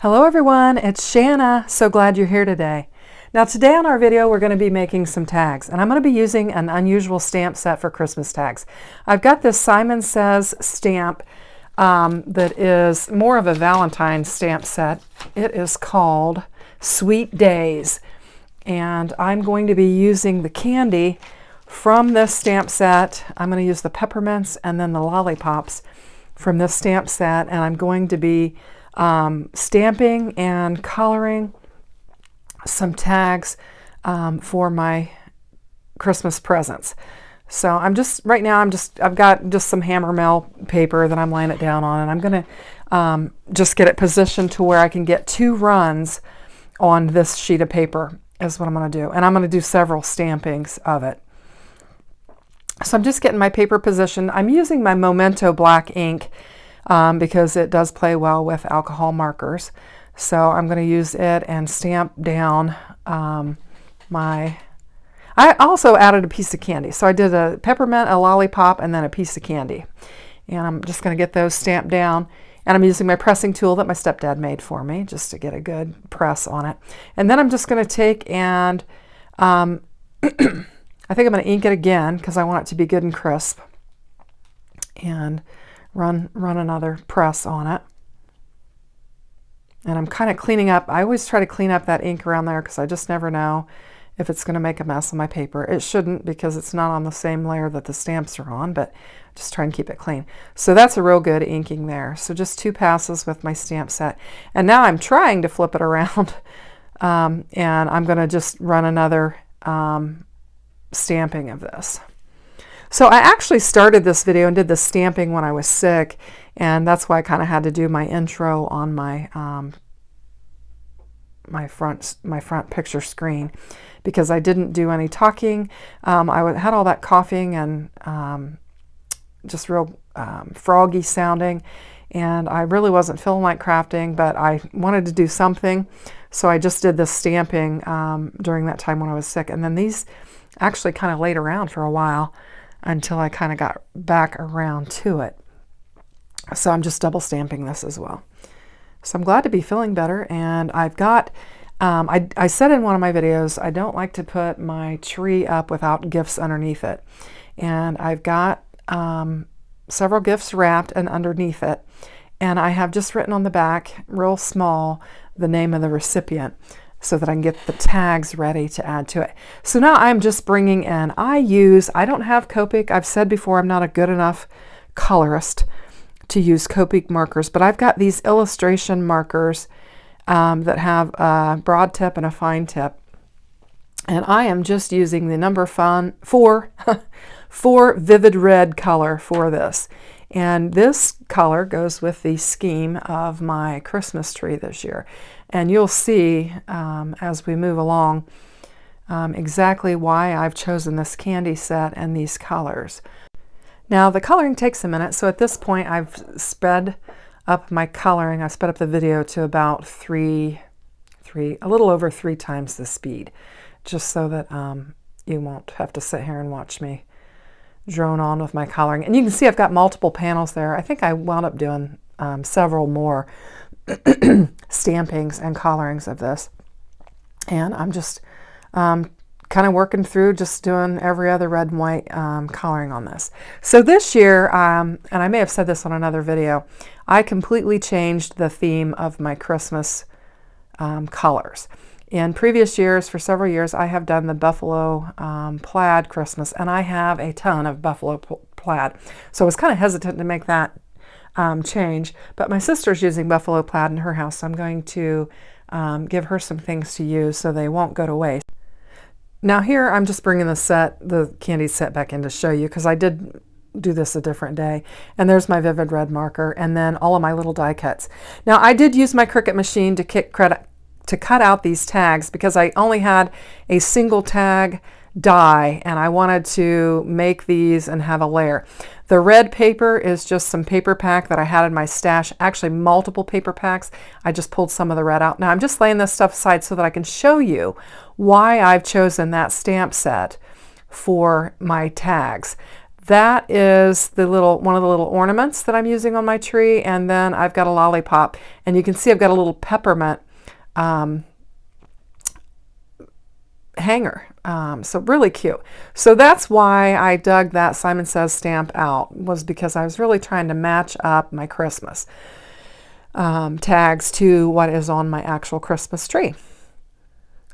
Hello everyone, it's Shanna. So glad you're here today. Now today on our video we're going to be making some tags, and I'm going to be using an unusual stamp set for Christmas tags. I've got this Simon Says stamp that is more of a Valentine's stamp set. It is called Sweet Days, and I'm going to be using the candy from this stamp set. I'm going to use the peppermints and then the lollipops from this stamp set, and I'm going to be stamping and coloring some tags for my Christmas presents. So I've got just some hammer mail paper that I'm laying it down on, and I'm going to just get it positioned to where I can get 2 runs on this sheet of paper is what I'm going to do. And I'm going to do several stampings of it. So I'm just getting my paper positioned. I'm using my Memento black ink because it does play well with alcohol markers. So I'm going to use it and stamp down I also added a piece of candy. So I did a peppermint, a lollipop, and then a piece of candy. And I'm just going to get those stamped down. And I'm using my pressing tool that my stepdad made for me just to get a good press on it. And then I'm just going to take and I think I'm going to ink it again because I want it to be good and crisp. And run another press on it. And I'm kind of cleaning up. I always try to clean up that ink around there because I just never know if it's going to make a mess on my paper. It shouldn't because it's not on the same layer that the stamps are on, but just try and keep it clean. So that's a real good inking there. So just 2 passes with my stamp set. And now I'm trying to flip it around and I'm going to just run another stamping of this. So I actually started this video and did the stamping when I was sick, and that's why I kind of had to do my intro on my my front picture screen because I didn't do any talking. I had all that coughing and just real froggy sounding, and I really wasn't feeling like crafting, but I wanted to do something, so I just did the stamping during that time when I was sick. And then these actually kind of laid around for a while until I kind of got back around to it. So I'm just double stamping this as well. So I'm glad to be feeling better, and I've got, I said in one of my videos, I don't like to put my tree up without gifts underneath it. And I've got several gifts wrapped and underneath it. And I have just written on the back, real small, the name of the recipient, so that I can get the tags ready to add to it. So now I'm just bringing in, I don't have Copic. I've said before I'm not a good enough colorist to use Copic markers, but I've got these illustration markers that have a broad tip and a fine tip. And I am just using the number 4 vivid red color for this. And this color goes with the scheme of my Christmas tree this year. And you'll see as we move along exactly why I've chosen this candy set and these colors. Now the coloring takes a minute, so at this point I've sped up my coloring. I sped up the video to about a little over 3 times the speed, just so that you won't have to sit here and watch me drone on with my coloring. And you can see I've got multiple panels there. I think I wound up doing several more stampings and colorings of this. And I'm just kind of working through just doing every other red and white coloring on this. So this year, and I may have said this on another video, I completely changed the theme of my Christmas colors. In previous years, for several years, I have done the buffalo plaid Christmas, and I have a ton of buffalo plaid. So I was kind of hesitant to make that change, but my sister's using buffalo plaid in her house, so I'm going to give her some things to use so they won't go to waste. Now here I'm just bringing the candy set back in to show you, because I did do this a different day. And there's my vivid red marker, and then all of my little die cuts. Now I did use my Cricut machine to cut out these tags because I only had a single tag die, and I wanted to make these and have a layer. The red paper is just some paper pack that I had in my stash, actually multiple paper packs. I just pulled some of the red out. Now I'm just laying this stuff aside so that I can show you why I've chosen that stamp set for my tags. That is the one of the little ornaments that I'm using on my tree, and then I've got a lollipop, and you can see I've got a little peppermint hanger. So really cute. So that's why I dug that Simon Says stamp out, was because I was really trying to match up my Christmas tags to what is on my actual Christmas tree.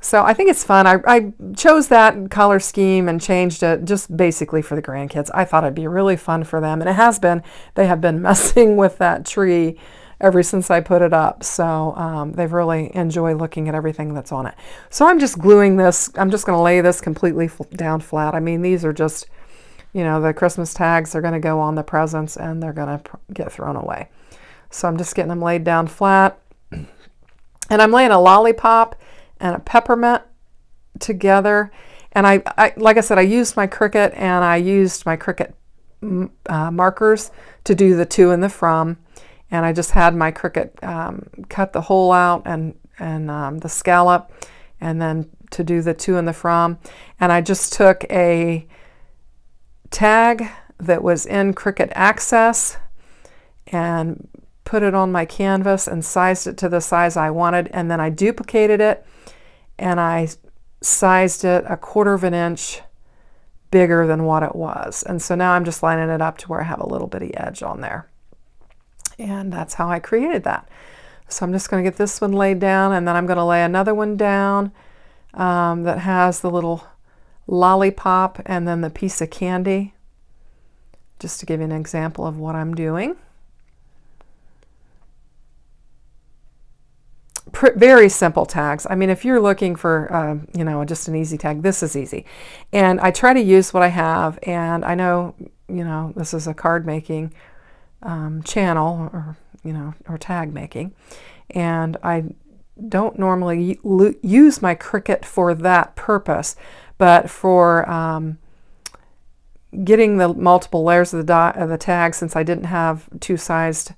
So I think it's fun. I chose that color scheme and changed it just basically for the grandkids. I thought it'd be really fun for them, and it has been. They have been messing with that tree ever since I put it up. So they've really enjoyed looking at everything that's on it. So I'm just gluing this. I'm just going to lay this completely down flat. I mean, these are just, you know, the Christmas tags are going to go on the presents and they're going to get thrown away. So I'm just getting them laid down flat. And I'm laying a lollipop and a peppermint together. And I like I said, I used my Cricut, and I used my Cricut markers to do the to and the from. And I just had my Cricut cut the hole out and the scallop, and then to do the to and the from. And I just took a tag that was in Cricut Access and put it on my canvas and sized it to the size I wanted, and then I duplicated it and I sized it 1/4 of an inch bigger than what it was. And so now I'm just lining it up to where I have a little bitty edge on there. And that's how I created that. So I'm just going to get this one laid down, and then I'm going to lay another one down that has the little lollipop and then the piece of candy, just to give you an example of what I'm doing. Very simple tags. I mean, if you're looking for, you know, just an easy tag, this is easy. And I try to use what I have, and I know, you know, this is a card making channel, or, you know, or tag making, and I don't normally use my Cricut for that purpose, but for getting the multiple layers of the tag, since I didn't have two-sized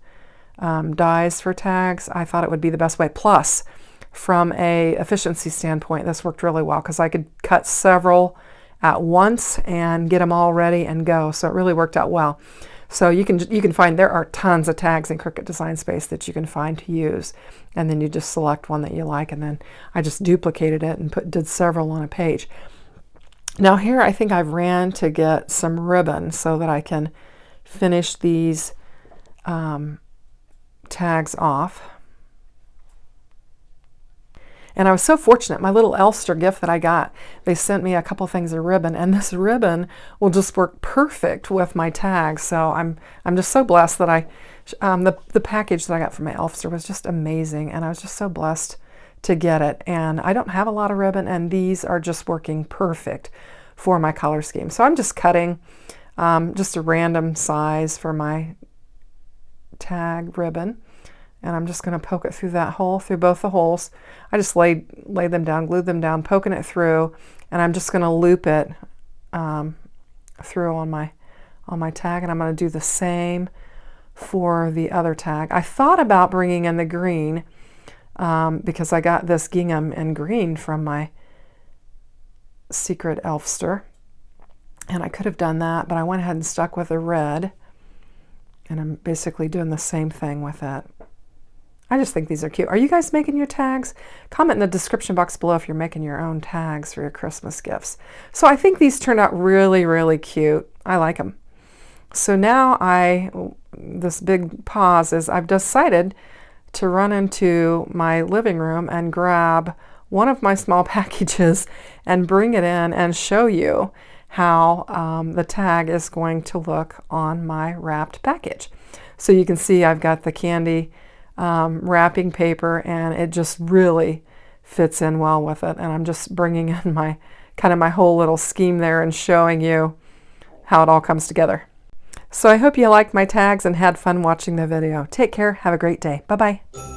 dies for tags, I thought it would be the best way. Plus, from a efficiency standpoint, this worked really well because I could cut several at once and get them all ready and go. So it really worked out well. So you can find, there are tons of tags in Cricut Design Space that you can find to use, and then you just select one that you like, and then I just duplicated it and did several on a page. Now here I think I've ran to get some ribbon so that I can finish these tags off. And I was so fortunate, my little Elster gift that I got, they sent me a couple things of ribbon, and this ribbon will just work perfect with my tags. So I'm just so blessed that the package that I got from my Elster was just amazing, and I was just so blessed to get it. And I don't have a lot of ribbon, and these are just working perfect for my color scheme. So I'm just cutting just a random size for my tag ribbon, and I'm just going to poke it through that hole, through both the holes. I just laid them down, glued them down, poking it through, and I'm just going to loop it through on my tag, and I'm going to do the same for the other tag. I thought about bringing in the green because I got this gingham in green from my secret Elfster, and I could have done that, but I went ahead and stuck with the red, and I'm basically doing the same thing with it. I just think these are cute. Are you guys making your tags? Comment in the description box below if you're making your own tags for your Christmas gifts. So I think these turned out really, really cute. I like them. So now this big pause is I've decided to run into my living room and grab one of my small packages and bring it in and show you how the tag is going to look on my wrapped package. So you can see I've got the candy wrapping paper, and it just really fits in well with it. And I'm just bringing in my whole little scheme there and showing you how it all comes together. So I hope you liked my tags and had fun watching the video. Take care. Have a great day. Bye-bye.